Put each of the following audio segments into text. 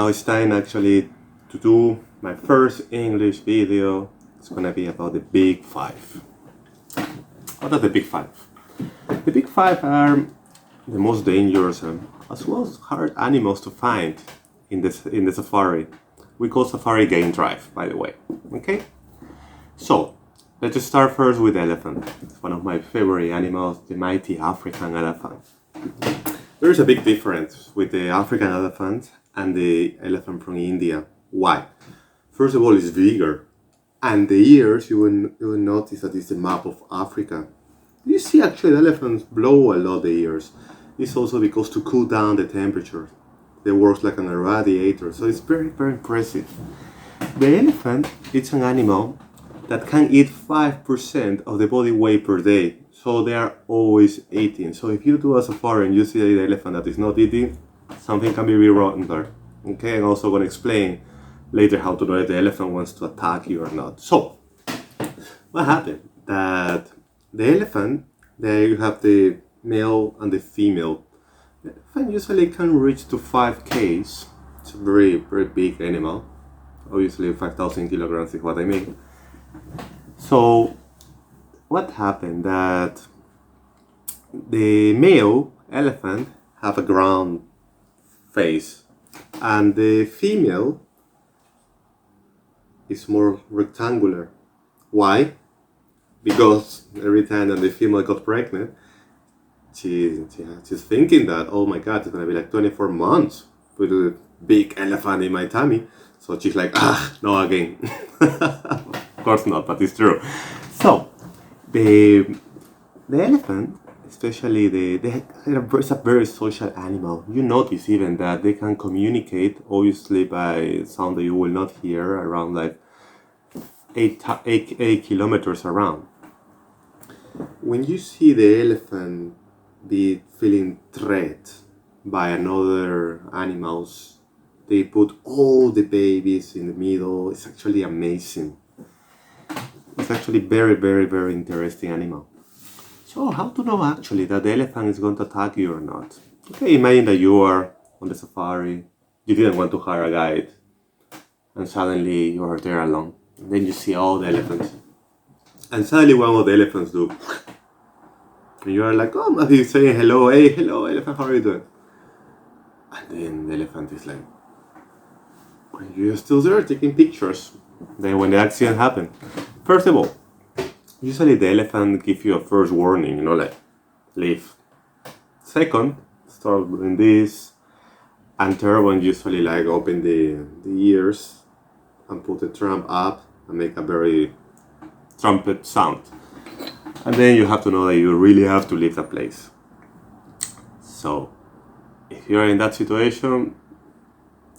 it's time actually to do my first English video. It's gonna be about the Big Five. What are the Big Five? The Big Five are the most dangerous and as well as hard animals to find in the safari. We call safari game drive, by the way. Okay? So, let's just start first with the elephant. It's one of my favorite animals, the mighty African elephant. There is a big difference with the African elephant and the elephant from India. Why? First of all, it's bigger. And the ears, you will notice that it's the map of Africa. You see actually elephants blow a lot the ears. It's also because to cool down the temperature. They work like an radiator, so it's very, very impressive. The elephant, it's an animal that can eat 5% of the body weight per day. So they are always eating. So if you do a safari and you see the elephant that is not eating, something can be wrong there. Okay, I'm also going to explain later how to know if the elephant wants to attack you or not. So, what happened? That the elephant, there you have the male and the female. The elephant usually can reach to 5 kgs. It's a very, very big animal. Obviously 5,000 kilograms is what I mean. So, what happened? That the male elephant have a ground face and the female is more rectangular. Why? Because every time that the female got pregnant, she's thinking that, oh my god, it's gonna be like 24 months with a big elephant in my tummy. So she's like, no again. Of course not, but it's true. So the elephant, especially it's a very social animal. You notice even that they can communicate, obviously by sound that you will not hear, around like 8 kilometers around. When you see the elephant be feeling threat by another animals, they put all the babies in the middle. It's actually amazing. It's actually very, very, very interesting animal. So how to know actually that the elephant is going to attack you or not? Okay, imagine that you are on the safari, you didn't want to hire a guide, and suddenly you are there alone. And then you see all the elephants. And suddenly one of the elephants do. And you are like, oh, maybe he's saying hello, hey, hello elephant, how are you doing? And then the elephant is like, you're still there taking pictures. Then when the accident happened, first of all, usually the elephant gives you a first warning, like, leave. Second, start doing this. And third one, usually like open the ears and put the trump up and make a very trumpet sound. And then you have to know that you really have to leave the place. So, if you're in that situation,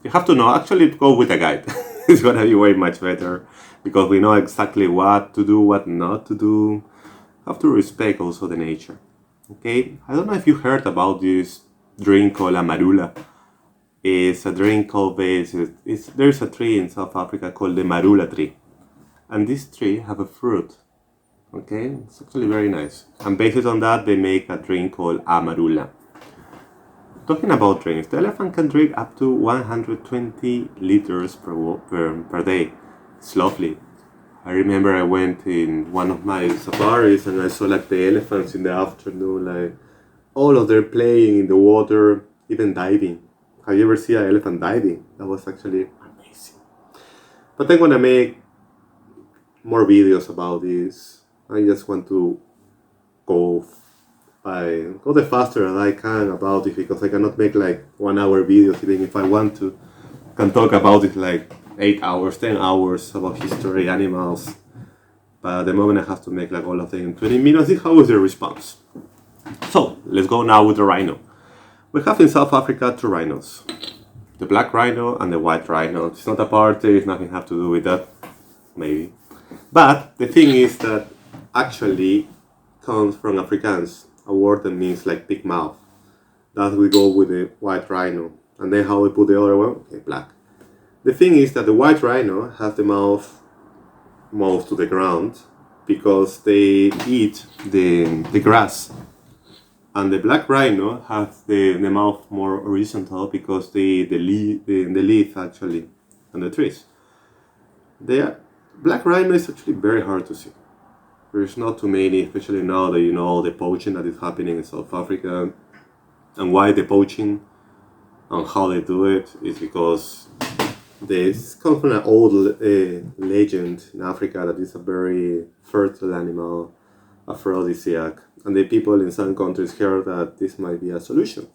you have to know, actually go with a guide. It's gonna be way much better because we know exactly what to do, what not to do. You have to respect also the nature. Okay, I don't know if you heard about this drink called Amarula. It's a drink called there's a tree in South Africa called the Marula tree. And this tree have a fruit. Okay, it's actually very nice. And based on that, they make a drink called Amarula. Talking about drinks, the elephant can drink up to 120 liters per day. It's lovely. I remember I went in one of my safaris and I saw like the elephants in the afternoon, like all of them playing in the water, even diving. Have you ever seen an elephant diving? That was actually amazing. But I'm gonna make more videos about this. I just want to go the faster that I can about it because I cannot make like 1 hour videos even if I want to. I can talk about it like 8 hours, 10 hours about history, animals. But at the moment I have to make like all of them in 20 minutes. How is the response? So let's go now with the rhino. We have in South Africa 2 rhinos. The black rhino and the white rhino. It's not a party, it's nothing have to do with that. Maybe. But the thing is that actually comes from Afrikaans, a word that means like big mouth. That we go with the white rhino. And then how we put the other one? Okay, black. The thing is that the white rhino has the mouth to the ground because they eat the grass. And the black rhino has the mouth more horizontal because the leaf actually on the trees. The black rhino is actually very hard to see. There's not too many, especially now that you know all the poaching that is happening in South Africa. And why the poaching and how they do it is because this comes from an old legend in Africa that is a very fertile animal, aphrodisiac, and the people in some countries heard that this might be a solution.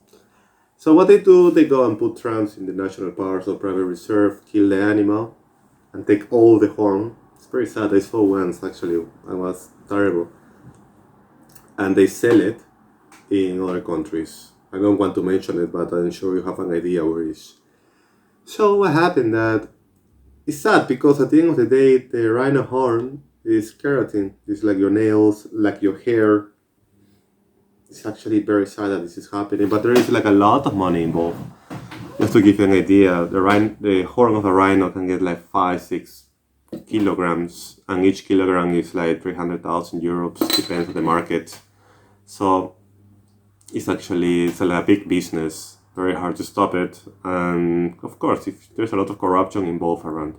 So what they do, they go and put trams in the national parks or private reserve, kill the animal, and take all the horn. It's very sad. I saw once actually, and was terrible. And they sell it in other countries. I don't want to mention it, but I'm sure you have an idea where it is. So what happened that it's sad because at the end of the day, the rhino horn is keratin. It's like your nails, like your hair. It's actually very sad that this is happening, but there is like a lot of money involved. Just to give you an idea, the horn of a rhino can get like 5-6 kilograms, and each kilogram is like 300,000 euros, depends on the market. So it's like a big business, very hard to stop it, and of course, if there's a lot of corruption involved around.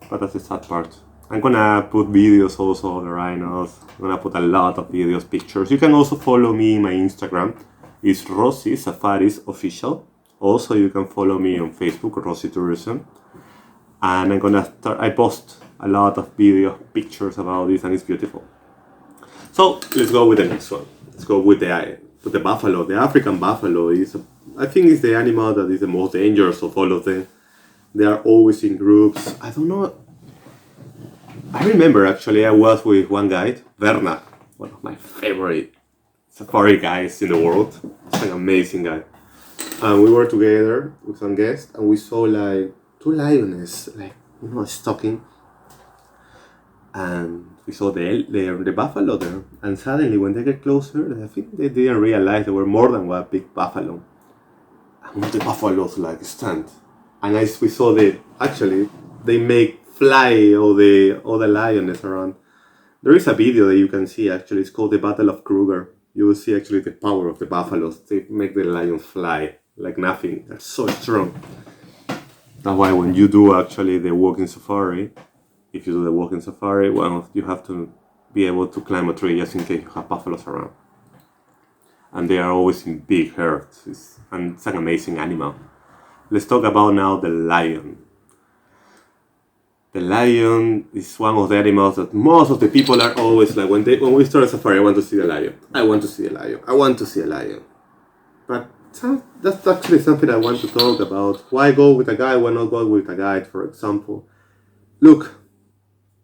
But that's the sad part. I'm gonna put videos also of the rhinos. I'm gonna put a lot of videos, pictures. You can also follow me in my Instagram. It's Rossi Safaris Official. Also, you can follow me on Facebook, Rossi Tourism. And I post a lot of video, pictures about this, and it's beautiful. So let's go with the next one. Let's go with the buffalo. The African buffalo I think, is the animal that is the most dangerous of all of them. They are always in groups. I don't know. I remember actually I was with one guide, Bernard, one of my favorite safari guys in the world. He's an amazing guy. And we were together with some guests and we saw like 2 lionesses, stalking. And we saw the buffalo there. And suddenly when they get closer, I think they didn't realize there were more than one big buffalo. And the buffaloes stand. And we saw they make fly all the lioness around. There is a video that you can see actually. It's called the Battle of Kruger. You will see actually the power of the buffaloes. They make the lions fly like nothing. They're so strong. That's why when you do actually the walking safari, if you do the walking safari, well, you have to be able to climb a tree just in case you have buffaloes around. And they are always in big herds. And it's an amazing animal. Let's talk about now the lion. The lion is one of the animals that most of the people are always like, when we start a safari, I want to see the lion. I want to see a lion. I want to see a lion. But that's actually something I want to talk about. Why go with a guide? Why not go with a guide, for example? Look,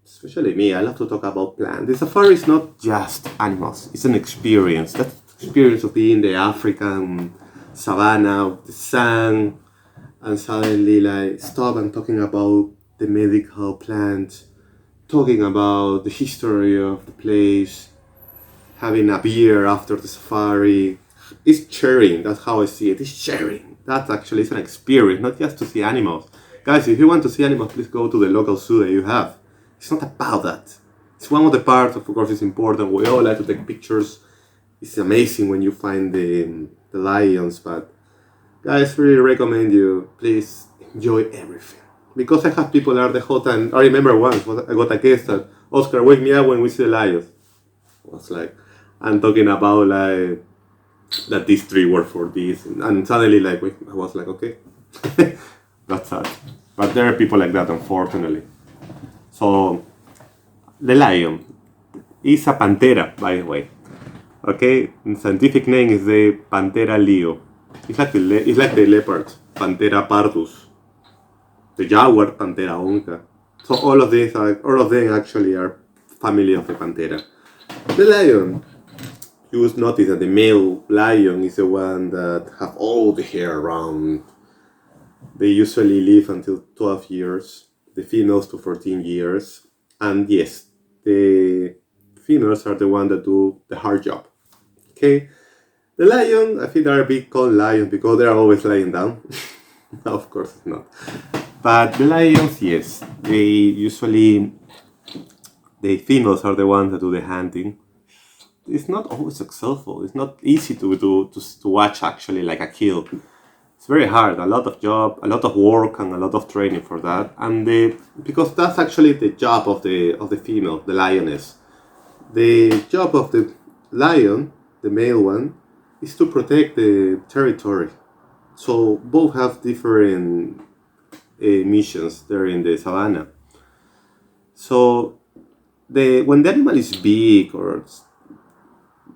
especially me, I love to talk about plants. The safari is not just animals. It's an experience. That's the experience of being in the African savannah, the sun, and suddenly stop and talking about the medical plant, talking about the history of the place, having a beer after the safari. It's sharing. That's how I see it. It's sharing. That actually is an experience, not just to see animals. Guys, if you want to see animals, please go to the local zoo that you have. It's not about that. It's one of the parts, of course, it's important. We all like to take pictures. It's amazing when you find the lions, but guys, really recommend you, please enjoy everything. Because I have people there the whole time. I remember once, I got a guest that, Oscar, wake me up when we see the lions. I was like, I'm talking about that these 3 were for this. And suddenly I was like, okay, that's sad. But there are people like that, unfortunately. So, the lion is a pantera, by the way. Okay, the scientific name is the Panthera leo. It's like the leopard, Panthera pardus. The jaguar, Panthera onca. So all of them actually are family of the Panthera. The lion, you will notice that the male lion is the one that have all the hair around. They usually live until 12 years, the females to 14 years. And yes, the females are the ones that do the hard job. Okay? The lion, I think they are big called lions because they are always lying down. No, of course it's not. But the lions, yes, the females are the ones that do the hunting. it's not always successful. It's not easy to watch actually like a kill. It's very hard. A lot of job, a lot of work, and a lot of training for that. And because that's actually the job of the female, the lioness. The job of the lion, the male one, is to protect the territory. So both have different missions there in the savannah. So when the animal is big or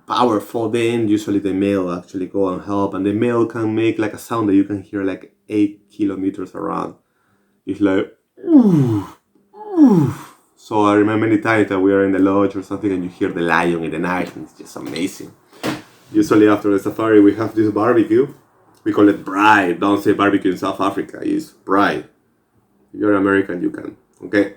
powerful, then usually the male actually go and help, and the male can make like a sound that you can hear like 8 kilometers around. It's like, ooh, ooh. So I remember many times that we are in the lodge or something and you hear the lion in the night, and it's just amazing. Usually after the safari we have this barbecue. We call it braai. Don't say barbecue in South Africa. It's braai. If you're American, you can. Okay?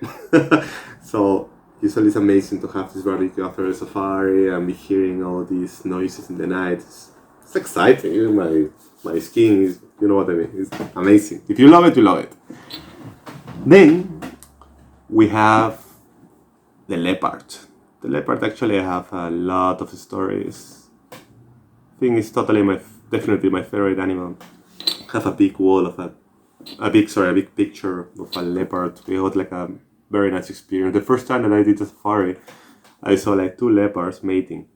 So usually it's amazing to have this barbecue after the safari and be hearing all these noises in the night. It's exciting. Even my skin is, you know what I mean. It's amazing. If you love it, you love it. Then we have the leopard. The leopard actually have a lot of stories. I think it's definitely my favorite animal. I have a big wall of a big picture of a leopard. We had like a very nice experience. The first time that I did a safari, I saw like 2 leopards mating.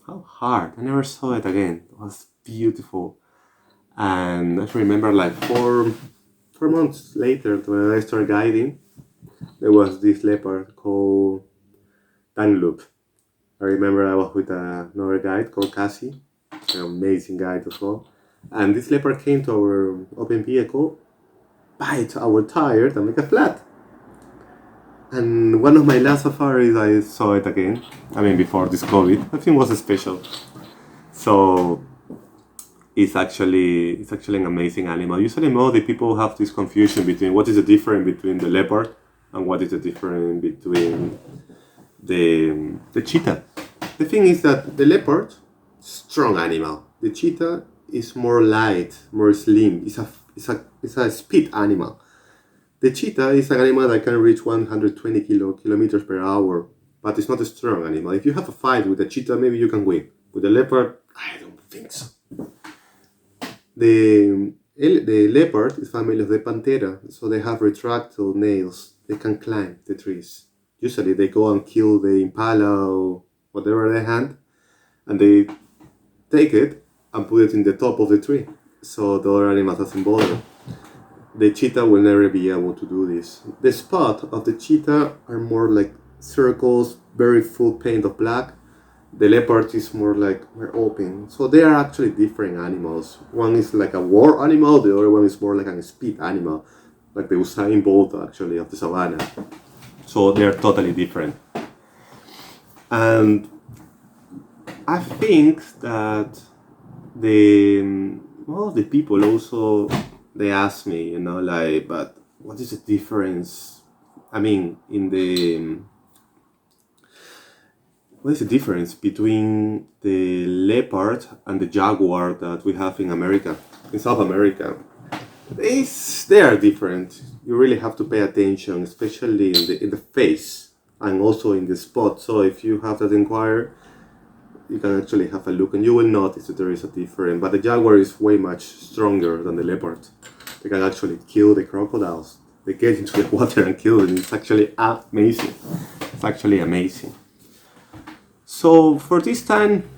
How hard! I never saw it again. It was beautiful. And I remember like 4 months later when I started guiding, there was this leopard called Tangloop. I remember I was with another guide called Cassie, an amazing guide as well. And this leopard came to our open vehicle, bite our tires and make a flat. And one of my last safaris, I saw it again. I mean, before this COVID, I think it was special. So it's actually an amazing animal. Usually, more the people have this confusion between what is the difference between the leopard and what is the difference between the cheetah. The thing is that the leopard, strong animal. The cheetah is more light, more slim. It's a speed animal. The cheetah is an animal that can reach 120 kilometers per hour, but it's not a strong animal. If you have a fight with a cheetah, maybe you can win. With the leopard, I don't think so. The leopard is family of the Panthera, so they have retractile nails. They can climb the trees. Usually they go and kill the impala or whatever they hunt, and they take it and put it in the top of the tree, so the other animal doesn't bother. The cheetah will never be able to do this. The spots of the cheetah are more like circles, very full paint of black. The leopard is more open. So they are actually different animals. One is like a war animal, the other one is more like a speed animal, like the Usain Bolt actually of the savannah. So they are totally different. And I think that the people also, they ask me, but what is the difference? I mean, what is the difference between the leopard and the jaguar that we have in America, in South America? They are different. You really have to pay attention, especially in the face and also in the spot. So if you have that inquiry, you can actually have a look and you will notice that there is a difference. But the jaguar is way much stronger than the leopard. They can actually kill the crocodiles. They get into the water and kill them. It's actually amazing. It's actually amazing. So for this time,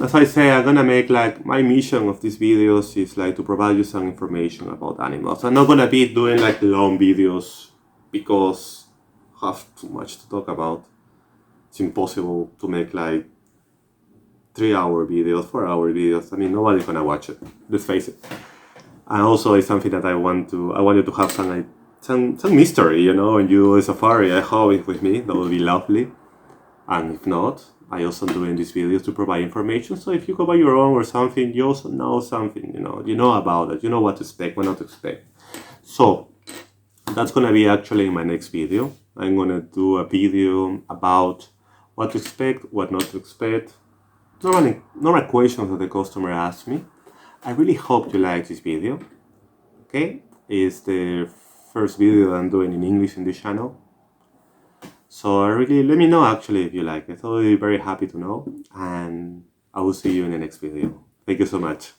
as I say, I'm gonna make like my mission of these videos is like to provide you some information about animals. I'm not gonna be doing like long videos because I have too much to talk about. It's impossible to make like 3-hour videos, 4-hour videos. I mean, nobody's gonna watch it. Let's face it. And also, it's something that I wanted to have some mystery, and you do a safari. I hope it with me. That would be lovely. And if not, I also doing these videos to provide information. So if you go by your own or something, you also know something. You know about it. You know what to expect, what not to expect. So that's gonna be actually in my next video. I'm gonna do a video about what to expect, what not to expect. Normal questions that the customer asks me. I really hope you like this video. Okay, it's the first video I'm doing in English in this channel. So really, let me know actually if you like it. I'll be very happy to know, and I will see you in the next video. Thank you so much.